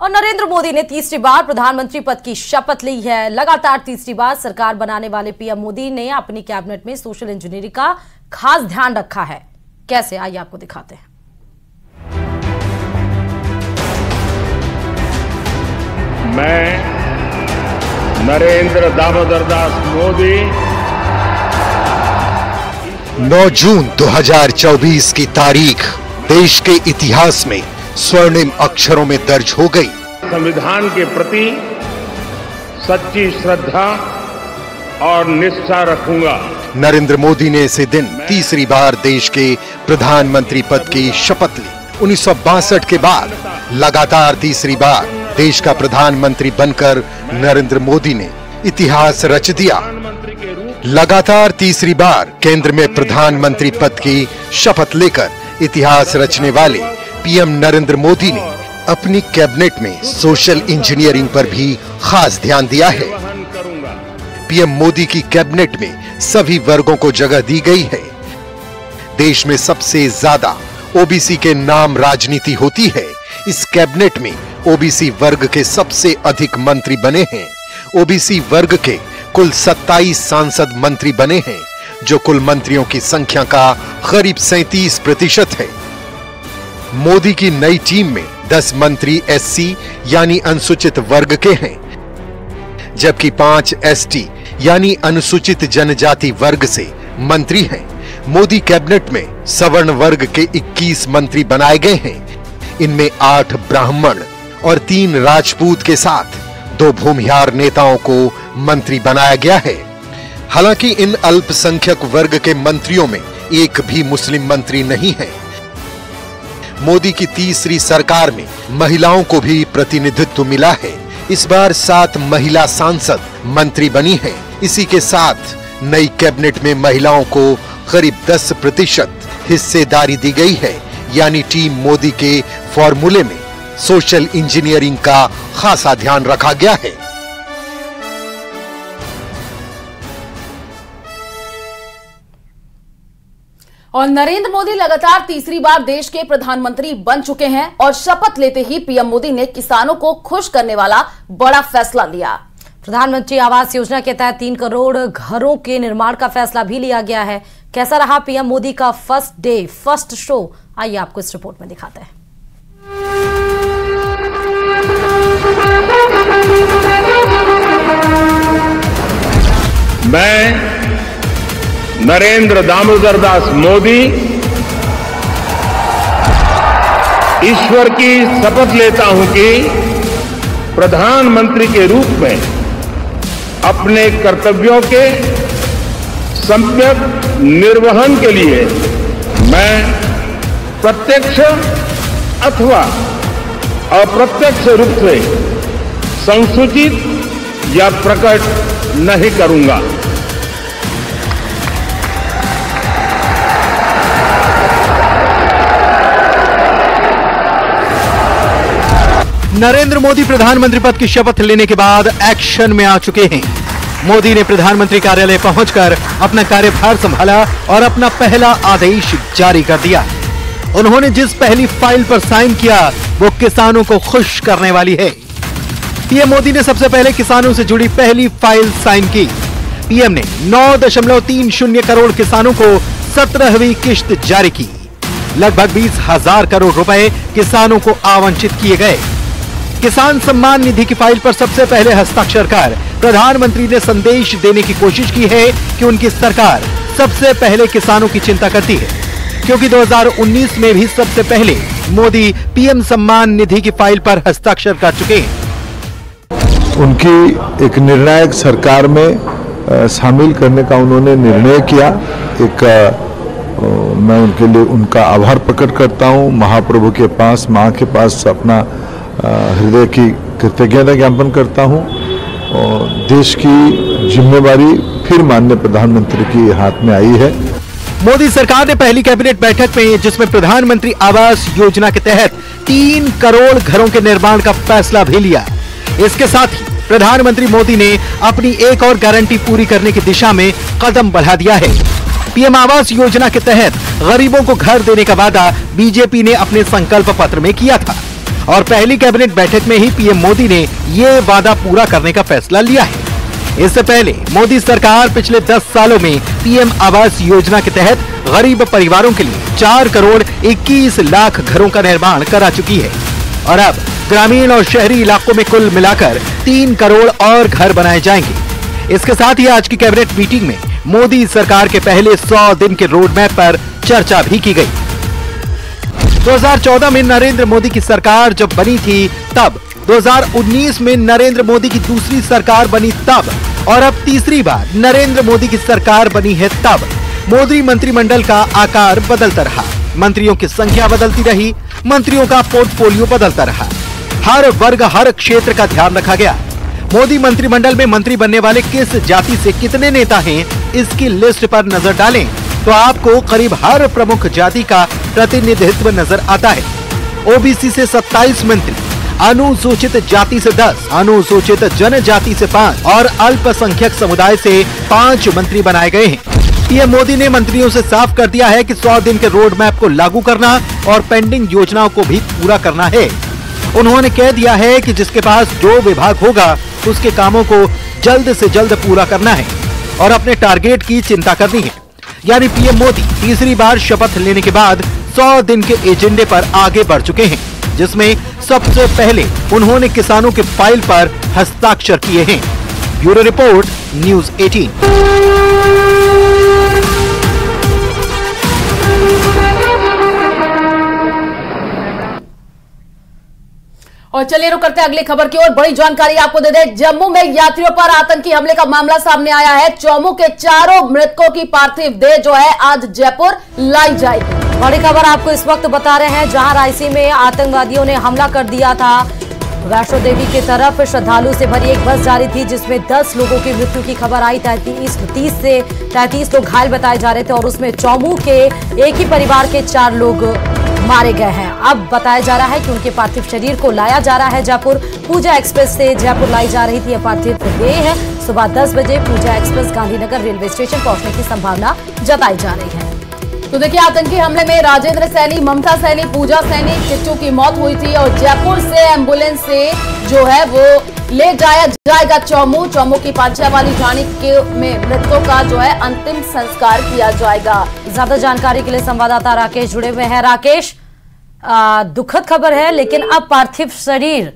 और नरेंद्र मोदी ने तीसरी बार प्रधानमंत्री पद की शपथ ली है। लगातार तीसरी बार सरकार बनाने वाले पीएम मोदी ने अपनी कैबिनेट में सोशल इंजीनियरिंग का खास ध्यान रखा है। कैसे, आइए आपको दिखाते हैं। मैं नरेंद्र दामोदर दास मोदी 9 जून 2024 की तारीख देश के इतिहास में स्वर्णिम अक्षरों में दर्ज हो गई। संविधान के प्रति सच्ची श्रद्धा और निष्ठा रखूंगा। नरेंद्र मोदी ने इसी दिन तीसरी बार देश के प्रधानमंत्री पद की शपथ ली। 1962 के बाद लगातार तीसरी बार देश का प्रधानमंत्री बनकर नरेंद्र मोदी ने इतिहास रच दिया। लगातार तीसरी बार केंद्र में प्रधानमंत्री पद की शपथ लेकर इतिहास रचने वाले पीएम नरेंद्र मोदी ने अपनी कैबिनेट में सोशल इंजीनियरिंग पर भी खास ध्यान दिया है। पीएम मोदी की कैबिनेट में सभी वर्गों को जगह दी गई है। देश में सबसे ज्यादा ओबीसी के नाम राजनीति होती है। इस कैबिनेट में ओबीसी वर्ग के सबसे अधिक मंत्री बने हैं। ओबीसी वर्ग के कुल 27 सांसद मंत्री बने हैं, जो कुल मंत्रियों की संख्या का करीब 37% है। मोदी की नई टीम में 10 मंत्री एससी यानी अनुसूचित वर्ग के हैं, जबकि 5 एसटी यानी अनुसूचित जनजाति वर्ग से मंत्री हैं। मोदी कैबिनेट में सवर्ण वर्ग के 21 मंत्री बनाए गए हैं। इनमें 8 ब्राह्मण और 3 राजपूत के साथ 2 भूमिहार नेताओं को मंत्री बनाया गया है। हालांकि इन अल्पसंख्यक वर्ग के मंत्रियों में एक भी मुस्लिम मंत्री नहीं है। मोदी की तीसरी सरकार में महिलाओं को भी प्रतिनिधित्व मिला है। इस बार 7 महिला सांसद मंत्री बनी हैं। इसी के साथ नई कैबिनेट में महिलाओं को करीब 10% हिस्सेदारी दी गई है। यानी टीम मोदी के फॉर्मूले में सोशल इंजीनियरिंग का खासा ध्यान रखा गया है। और नरेंद्र मोदी लगातार तीसरी बार देश के प्रधानमंत्री बन चुके हैं और शपथ लेते ही पीएम मोदी ने किसानों को खुश करने वाला बड़ा फैसला लिया। प्रधानमंत्री आवास योजना के तहत 3 करोड़ घरों के निर्माण का फैसला भी लिया गया है। कैसा रहा पीएम मोदी का फर्स्ट डे, फर्स्ट शो, आइए आपको इस रिपोर्ट में दिखाते हैं। मैं नरेंद्र दामोदर दास मोदी ईश्वर की शपथ लेता हूं कि प्रधानमंत्री के रूप में अपने कर्तव्यों के सम्यक निर्वहन के लिए मैं प्रत्यक्ष अथवा अप्रत्यक्ष रूप से संसूचित या प्रकट नहीं करूंगा। नरेंद्र मोदी प्रधानमंत्री पद की शपथ लेने के बाद एक्शन में आ चुके हैं। मोदी ने प्रधानमंत्री कार्यालय पहुंचकर अपना कार्यभार संभाला और अपना पहला आदेश जारी कर दिया। उन्होंने जिस पहली फाइल पर साइन किया वो किसानों को खुश करने वाली है। पीएम मोदी ने सबसे पहले किसानों से जुड़ी पहली फाइल साइन की। पीएम ने 9.30 करोड़ किसानों को 17वीं किश्त जारी की। लगभग 20,000 करोड़ रुपए किसानों को आवंटित किए गए। किसान सम्मान निधि की फाइल पर सबसे पहले हस्ताक्षर कर प्रधानमंत्री ने संदेश देने की कोशिश की है कि उनकी सरकार सबसे पहले किसानों की चिंता करती है, क्योंकि 2019 में भी सबसे पहले मोदी पीएम सम्मान निधि की फाइल पर हस्ताक्षर कर चुके हैं। उनकी एक निर्णायक सरकार में शामिल करने का उन्होंने निर्णय किया। मैं उनके लिए उनका आभार प्रकट करता हूं। महाप्रभु के पास, मां के पास अपना हृदय की कृतज्ञता ज्ञापन करता हूं। और देश की जिम्मेवारी फिर माननीय प्रधानमंत्री के हाथ में आई है। मोदी सरकार ने पहली कैबिनेट बैठक में, जिसमें प्रधानमंत्री आवास योजना के तहत 3 करोड़ घरों के निर्माण का फैसला भी लिया। इसके साथ ही प्रधानमंत्री मोदी ने अपनी एक और गारंटी पूरी करने की दिशा में कदम बढ़ा दिया है। पीएम आवास योजना के तहत गरीबों को घर देने का वादा बीजेपी ने अपने संकल्प पत्र में किया था और पहली कैबिनेट बैठक में ही पीएम मोदी ने ये वादा पूरा करने का फैसला लिया है। इससे पहले मोदी सरकार पिछले 10 सालों में पीएम आवास योजना के तहत गरीब परिवारों के लिए 4 करोड़ 21 लाख घरों का निर्माण करा चुकी है और अब ग्रामीण और शहरी इलाकों में कुल मिलाकर 3 करोड़ और घर बनाए जाएंगे। इसके साथ ही आज की कैबिनेट मीटिंग में मोदी सरकार के पहले 100 दिन के रोड मैप पर चर्चा भी की गई। 2014 में नरेंद्र मोदी की सरकार जब बनी थी तब, 2019 में नरेंद्र मोदी की दूसरी सरकार बनी तब और अब तीसरी बार नरेंद्र मोदी की सरकार बनी है तब मोदी मंत्रिमंडल का आकार बदलता रहा, मंत्रियों की संख्या बदलती रही, मंत्रियों का पोर्टफोलियो बदलता रहा, हर वर्ग हर क्षेत्र का ध्यान रखा गया। मोदी मंत्रिमंडल में मंत्री बनने वाले किस जाति से कितने नेता हैं, इसकी लिस्ट पर नजर डालें तो आपको करीब हर प्रमुख जाति का प्रतिनिधित्व नजर आता है। ओबीसी से 27 मंत्री, अनुसूचित जाति से 10, अनुसूचित जनजाति से 5 और अल्पसंख्यक समुदाय से 5 मंत्री बनाए गए हैं। पीएम मोदी ने मंत्रियों से साफ कर दिया है कि 100 दिन के रोड मैप को लागू करना और पेंडिंग योजनाओं को भी पूरा करना है। उन्होंने कह दिया है कि जिसके पास जो विभाग होगा उसके कामों को जल्द से जल्द पूरा करना है और अपने टारगेट की चिंता करनी है। यानी पीएम मोदी तीसरी बार शपथ लेने के बाद 100 दिन के एजेंडे पर आगे बढ़ चुके हैं, जिसमें सबसे पहले उन्होंने किसानों के फाइल पर हस्ताक्षर किए हैं। Bureau report, news 18। और चलिए रुक करते हैं अगली खबर की ओर। बड़ी जानकारी आपको दे दें, जम्मू में यात्रियों पर आतंकी हमले का मामला सामने आया है। चौमू के 4 मृतकों की पार्थिव देह जो है आज जयपुर लाई जाएगी। बड़ी खबर आपको इस वक्त बता रहे हैं, जहां रायसी में आतंकवादियों ने हमला कर दिया था। वैष्णो देवी की तरफ श्रद्धालु से भरी एक बस जा रही थी जिसमें 10 लोगों की मृत्यु की खबर आई। 30 से 33 लोग घायल बताए जा रहे थे और उसमें चौमू के एक ही परिवार के 4 लोग मारे गए हैं। अब बताया जा रहा है कि उनके पार्थिव शरीर को लाया जा रहा है जयपुर। पूजा एक्सप्रेस से जयपुर लाई जा रही थी यह पार्थिव देह है। सुबह 10 बजे पूजा एक्सप्रेस गांधीनगर रेलवे स्टेशन पहुंचने की संभावना जताई जा रही है। तो देखिए, आतंकी हमले में राजेंद्र सैनी, ममता सैनी, पूजा सैनी, चिट्टू की मौत हुई थी और जयपुर से एम्बुलेंस से जो है वो ले जाया जाएगा चौमू। चौमू की पांचावाली ढाणी में मृतकों का जो है अंतिम संस्कार किया जाएगा। ज्यादा जानकारी के लिए संवाददाता राकेश जुड़े हुए हैं। राकेश, दुखद खबर है लेकिन अब पार्थिव शरीर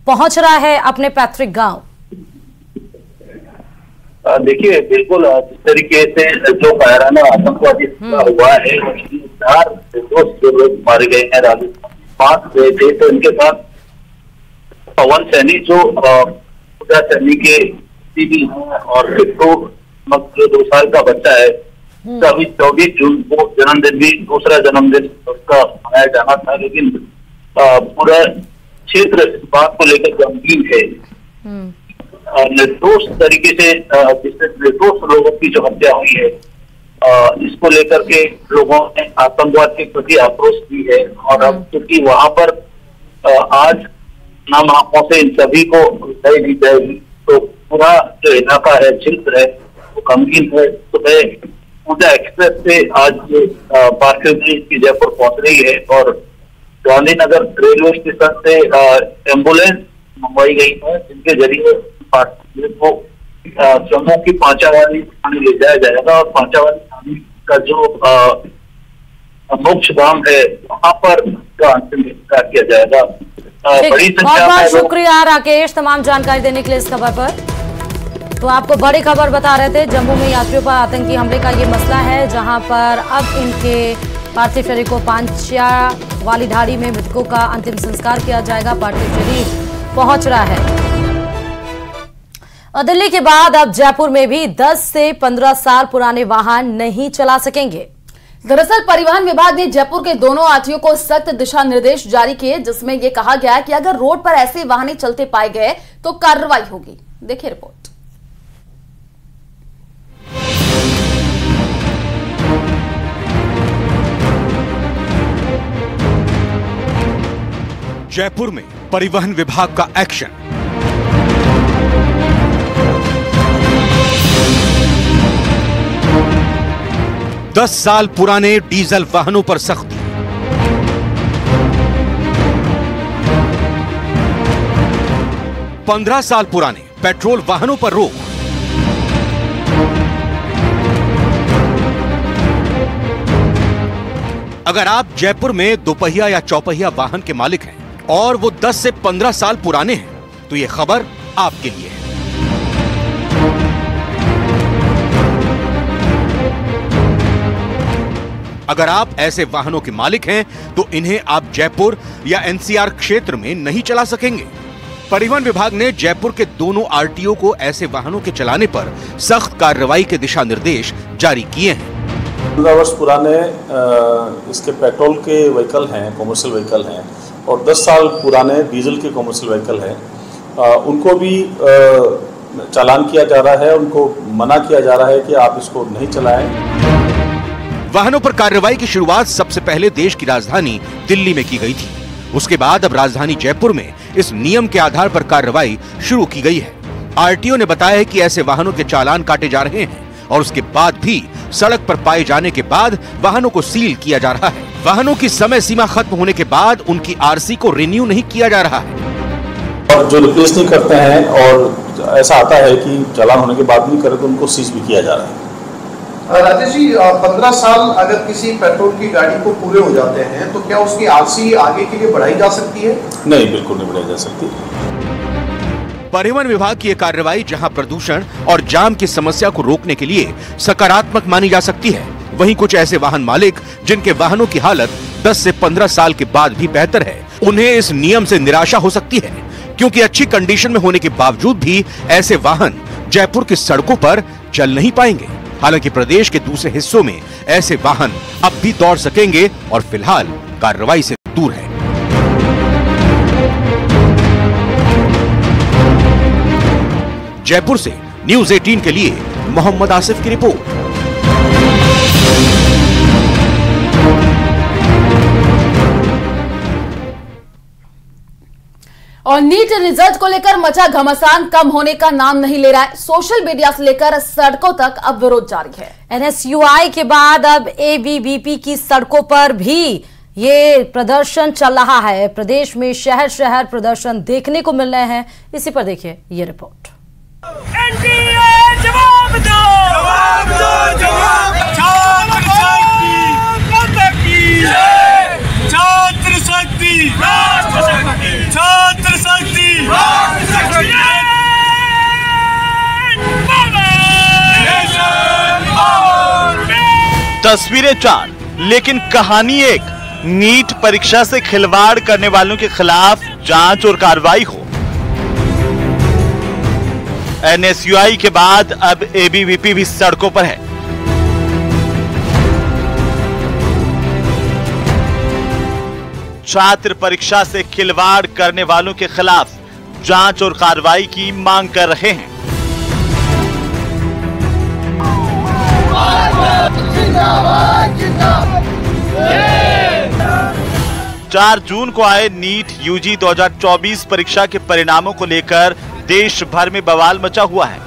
पहुंच रहा है अपने पैतृक गांव। देखिए, बिल्कुल जिस तरीके से जो कायराना आतंकवादी हुआ है, 4 लोग मारे गए हैं, राजस्थान 5 गए थे। तो इनके साथ पवन सैनी जो पूजा सैनी के दीदी हैं और जो 2 साल का बच्चा है, अभी 24 जून को जन्मदिन भी, दूसरा जन्मदिन उसका मनाया जाना था, लेकिन पूरा क्षेत्र इस बात को लेकर गंभीर है। निर्दोष तरीके से जिससे निर्दोष लोगों की जो हत्या हुई है, इसको लेकर के लोगों ने आतंकवाद के प्रति आक्रोश भी है। और अब क्योंकि वहां पर आज नाम आंखों से इन सभी को विदाई दी जाएगी, तो पूरा जो इलाका है, क्षेत्र है, वो गमगीन है। सुबह पूजा एक्सप्रेस से आज पार्थिव की जयपुर पहुंच रही है और गांधीनगर रेलवे स्टेशन से एम्बुलेंस मंगवाई गई है, जिनके जरिए पार्थिव को जम्मू की पांचावाली ढाणी ले जाया जाएगा और पांचावाली ढाणी का जो मोक्ष धाम है वहां पर अंतिम संस्कार किया जाएगा। बड़ी संख्या में शुक्रिया राकेश तमाम जानकारी देने के लिए इस खबर पर। तो आपको बड़ी खबर बता रहे थे, जम्मू में यात्रियों पर आतंकी हमले का ये मसला है, जहां पर अब इनके पार्थिव शरीर को पांचावाली ढाणी में मृतकों का अंतिम संस्कार किया जाएगा। पार्थिव शरीर पहुंच रहा है। और दिल्ली के बाद अब जयपुर में भी 10 से 15 साल पुराने वाहन नहीं चला सकेंगे। दरअसल परिवहन विभाग ने जयपुर के दोनों आरटीओ को सख्त दिशा निर्देश जारी किए, जिसमें यह कहा गया है कि अगर रोड पर ऐसे वाहन चलते पाए गए तो कार्रवाई होगी। देखिए रिपोर्ट। जयपुर में परिवहन विभाग का एक्शन। दस साल पुराने डीजल वाहनों पर सख्ती। 15 साल पुराने पेट्रोल वाहनों पर रोक। अगर आप जयपुर में दोपहिया या चौपहिया वाहन के मालिक हैं और वो 10 से 15 साल पुराने हैं तो ये खबर आपके लिए है। अगर आप ऐसे वाहनों के मालिक हैं तो इन्हें आप जयपुर या एनसीआर क्षेत्र में नहीं चला सकेंगे। परिवहन विभाग ने जयपुर के दोनों आरटीओ को ऐसे वाहनों के चलाने पर सख्त कार्रवाई के दिशा निर्देश जारी किए हैं। 15 वर्ष पुराने इसके पेट्रोल के व्हीकल हैं, कॉमर्शियल व्हीकल हैं, और 10 साल पुराने डीजल के कॉमर्शियल व्हीकल हैं, उनको भी चालान किया जा रहा है, उनको मना किया जा रहा है कि आप इसको नहीं चलाएं। वाहनों पर कार्रवाई की शुरुआत सबसे पहले देश की राजधानी दिल्ली में की गई थी। उसके बाद अब राजधानी जयपुर में इस नियम के आधार पर कार्रवाई शुरू की गई है। आरटीओ ने बताया है कि ऐसे वाहनों के चालान काटे जा रहे हैं और उसके बाद भी सड़क पर पाए जाने के बाद वाहनों को सील किया जा रहा है। वाहनों की समय सीमा खत्म होने के बाद उनकी आरसी को रिन्यू नहीं किया जा रहा है। और जो रिप्लेस नहीं करते हैं और ऐसा आता है कि चालान होने के बाद भी करे तो उनको सीज भी किया जा रहा है। राजेश जी, 15 साल अगर किसी पेट्रोल की गाड़ी को पूरे हो जाते हैं तो क्या उसकी आरसी आगे के लिए बढ़ाई जा सकती है? नहीं, बिल्कुल नहीं बढ़ाई जा सकती। परिवहन विभाग की यह कार्रवाई जहां प्रदूषण और जाम की समस्या को रोकने के लिए सकारात्मक मानी जा सकती है, वहीं कुछ ऐसे वाहन मालिक जिनके वाहनों की हालत 10 से 15 साल के बाद भी बेहतर है, उन्हें इस नियम से निराशा हो सकती है, क्योंकि अच्छी कंडीशन में होने के बावजूद भी ऐसे वाहन जयपुर की सड़कों पर चल नहीं पाएंगे। हालांकि प्रदेश के दूसरे हिस्सों में ऐसे वाहन अब भी दौड़ सकेंगे और फिलहाल कार्रवाई से दूर है। जयपुर से न्यूज़ 18 के लिए मोहम्मद आसिफ की रिपोर्ट। और नीट रिजल्ट को लेकर मचा घमासान कम होने का नाम नहीं ले रहा है। सोशल मीडिया से लेकर सड़कों तक अब विरोध जारी है। एनएसयूआई के बाद अब एबीवीपी की सड़कों पर भी ये प्रदर्शन चल रहा है। प्रदेश में शहर शहर प्रदर्शन देखने को मिल रहे हैं। इसी पर देखिए ये रिपोर्ट। जवाब दो, जवाब दो, जवाब। छात्र शक्ति, राष्ट्र शक्ति, छात्र शक्ति, राष्ट्र शक्ति। तस्वीरें 4 लेकिन कहानी एक। नीट परीक्षा से खिलवाड़ करने वालों के खिलाफ जांच और कार्रवाई हो। एनएसयूआई के बाद अब एबीवीपी भी सड़कों पर है। छात्र परीक्षा से खिलवाड़ करने वालों के खिलाफ जांच और कार्रवाई की मांग कर रहे हैं। 4 जून को आए नीट यूजी 2024 परीक्षा के परिणामों को लेकर देश भर में बवाल मचा हुआ है।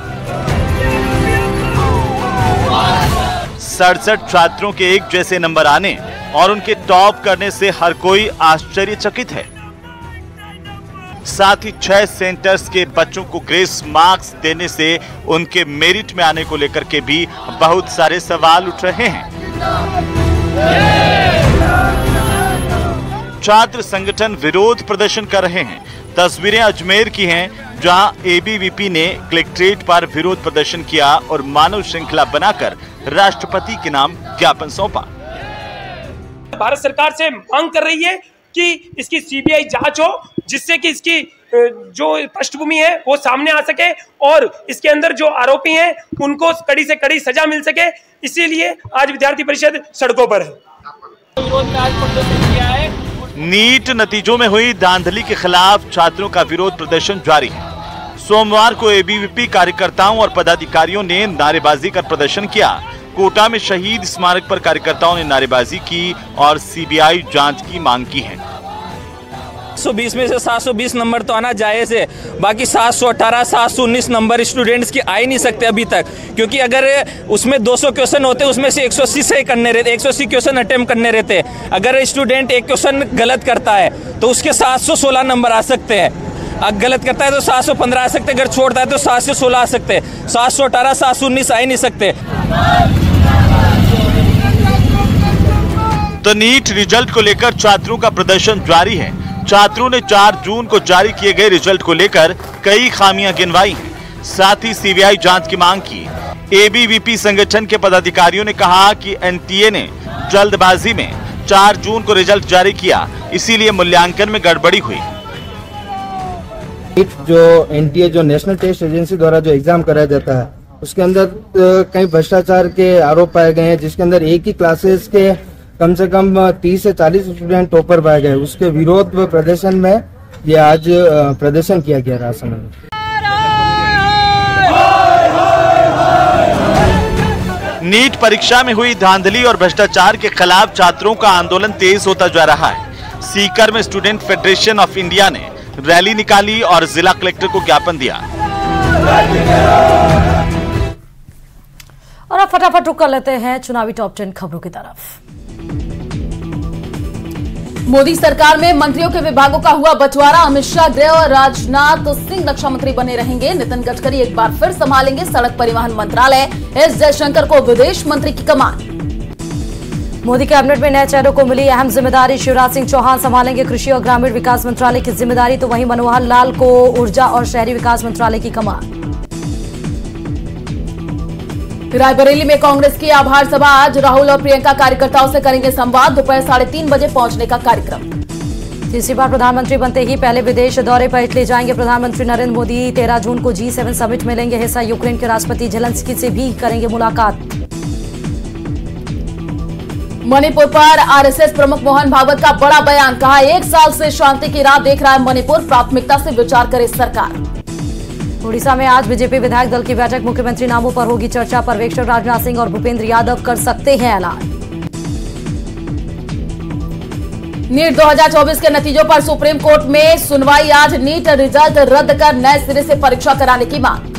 67 छात्रों के एक जैसे नंबर आने और उनके टॉप करने से हर कोई आश्चर्यचकित है। साथ ही 6 सेंटर्स के बच्चों को ग्रेस मार्क्स देने से उनके मेरिट में आने को लेकर के भी बहुत सारे सवाल उठ रहे हैं। छात्र संगठन विरोध प्रदर्शन कर रहे हैं। तस्वीरें अजमेर की हैं, जहां एबीवीपी ने कलेक्ट्रेट पर विरोध प्रदर्शन किया और मानव श्रृंखला बनाकर राष्ट्रपति के नाम ज्ञापन सौंपा। भारत सरकार से मांग कर रही है कि इसकी सीबीआई जांच हो, जिससे कि इसकी जो पृष्ठभूमि है वो सामने आ सके और इसके अंदर जो आरोपी हैं उनको कड़ी से कड़ी सजा मिल सके। इसीलिए आज विद्यार्थी परिषद सड़कों पर है। नीट नतीजों में हुई धांधली के खिलाफ छात्रों का विरोध प्रदर्शन जारी है। सोमवार को एबीवीपी कार्यकर्ताओं और पदाधिकारियों ने नारेबाजी कर प्रदर्शन किया। कोटा में शहीद स्मारक पर कार्यकर्ताओं ने नारेबाजी की और सीबीआई जांच की मांग की है। 720 में से 720 नंबर तो आना जायज है, बाकी 718, 719 नंबर स्टूडेंट्स की आ ही नहीं सकते अभी तक, क्योंकि अगर उसमें 200 क्वेश्चन होते उसमें से 180 सही करने रहते, 180 क्वेश्चन अटेम्प्ट करने रहते। अगर स्टूडेंट एक क्वेश्चन गलत करता है तो उसके 716 नंबर आ सकते हैं। अगर गलत करता है तो 715 आ सकते, अगर छोड़ता है तो 7 से 16 आ सकते, 718 719 आ ही नहीं सकते। तो नीट रिजल्ट को लेकर छात्रों का प्रदर्शन जारी है। छात्रों ने 4 जून को जारी किए गए रिजल्ट को लेकर कई खामियां गिनवाई हैं, साथ ही सीबीआई जांच की मांग की। एबीवीपी संगठन के पदाधिकारियों ने कहा कि एनटीए ने जल्दबाजी में 4 जून को रिजल्ट जारी किया, इसीलिए मूल्यांकन में गड़बड़ी हुई। जो एनटीए जो नेशनल टेस्ट एजेंसी द्वारा जो एग्जाम कराया जाता है उसके अंदर कई भ्रष्टाचार के आरोप पाए गए हैं, जिसके अंदर एक ही क्लासेस के कम से कम 30 से 40 स्टूडेंट टॉपर पाए गए। उसके विरोध प्रदर्शन में ये आज प्रदर्शन किया गया राजसमंद में। नीट परीक्षा में हुई धांधली और भ्रष्टाचार के खिलाफ छात्रों का आंदोलन तेज होता जा रहा है। सीकर में स्टूडेंट फेडरेशन ऑफ इंडिया ने रैली निकाली और जिला कलेक्टर को ज्ञापन दिया। और अब फटाफट रुक कर लेते हैं चुनावी टॉप 10 खबरों की तरफ। मोदी सरकार में मंत्रियों के विभागों का हुआ बंटवारा। अमित शाह गृह और राजनाथ सिंह रक्षा मंत्री बने रहेंगे। नितिन गडकरी एक बार फिर संभालेंगे सड़क परिवहन मंत्रालय। एस जयशंकर को विदेश मंत्री की कमान। मोदी कैबिनेट में नए चेहरों को मिली अहम जिम्मेदारी। शिवराज सिंह चौहान संभालेंगे कृषि और ग्रामीण विकास मंत्रालय की जिम्मेदारी, तो वहीं मनोहर लाल को ऊर्जा और शहरी विकास मंत्रालय की कमान। रायबरेली में कांग्रेस की आभार सभा। आज राहुल और प्रियंका कार्यकर्ताओं से करेंगे संवाद। दोपहर 3:30 बजे पहुंचने का कार्यक्रम। तीसरी बार प्रधानमंत्री बनते ही पहले विदेश दौरे पर इटली जाएंगे प्रधानमंत्री नरेंद्र मोदी। 13 जून को G7 समिट में लेंगे हिस्सा। यूक्रेन के राष्ट्रपति जेलेंस्की से भी करेंगे मुलाकात। मणिपुर पर आरएसएस प्रमुख मोहन भागवत का बड़ा बयान। कहा 1 साल से शांति की राह देख रहा है मणिपुर, प्राथमिकता से विचार करे सरकार। उड़ीसा में आज बीजेपी विधायक दल की बैठक। मुख्यमंत्री नामों पर होगी चर्चा। पर्यवेक्षक राजनाथ सिंह और भूपेंद्र यादव कर सकते हैं ऐलान। नीट 2024 के नतीजों पर सुप्रीम कोर्ट में सुनवाई। आज नीट रिजल्ट रद्द कर नए सिरे से परीक्षा कराने की मांग।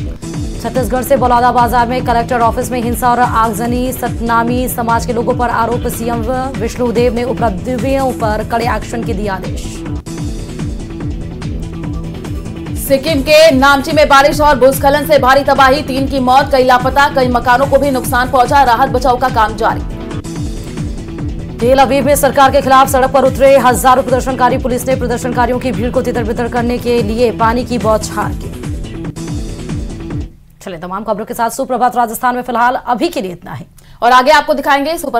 छत्तीसगढ़ से बलौदाबाजार में कलेक्टर ऑफिस में हिंसा और आगजनी। सतनामी समाज के लोगों पर आरोप। सीएम विष्णुदेव ने उपद्रवियों पर कड़े एक्शन के दिए आदेश। सिक्किम के नामची में बारिश और भूस्खलन से भारी तबाही। 3 की मौत, कई लापता, कई मकानों को भी नुकसान पहुंचा। राहत बचाव का काम जारी। तेल अवीव में सरकार के खिलाफ सड़क पर उतरे हजारों प्रदर्शनकारी। पुलिस ने प्रदर्शनकारियों की भीड़ को तितर-बितर करने के लिए पानी की बौछार की। चलिए तमाम खबरों के साथ सुप्रभात राजस्थान में फिलहाल अभी के लिए इतना ही, और आगे आपको दिखाएंगे सुपर